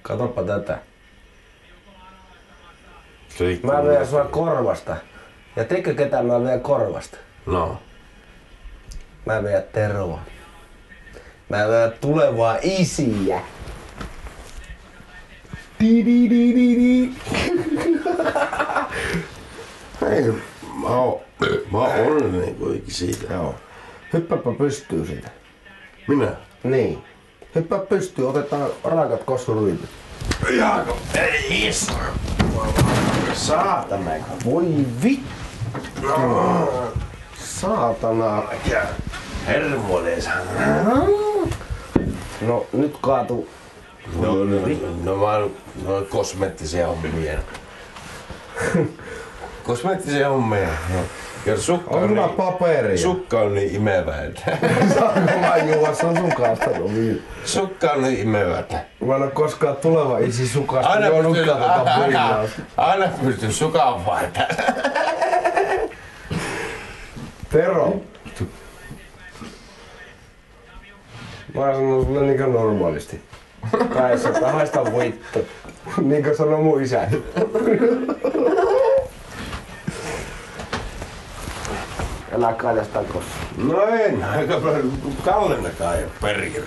Katoppa tätä. Riikkuu Mä veen sua korvasta. Ja tiedätkö ketä mä veen korvasta? No. Mä veen Teroa. Mä veen tulevaa isiä. Di. Hei, mä oon onnellinen kuitenkin siitä. Joo. Hyppääpä pystyy siitä. Minä? Niin. Hyppää pystyy, otetaan raakat kossuruitit. Jaako, ei is. Saatana. Voi vittu. Saatana. Hermoleesa. No nyt kaatu. No mä oon kosmeettisia hommia. Kosmeettisia hommia. Ja sukka On on, hyvä niin, paperia. sukka on niin imevä, että... Saanko mä juoda sun sukasta? Sukka on niin imevä, että... Mä en oo koskaan tuleva isi sukasta juonutkaan tota viinaa. Aina pystyy sukaan vaihtamaan. Tero. Mä sanon sulle niinkö normaalisti. Päissä, että haista vittu. Niinkö sanoo mun isäni. Älä kaljasta kossa. No en, aika paljon Kallennakaan ei oo perkele.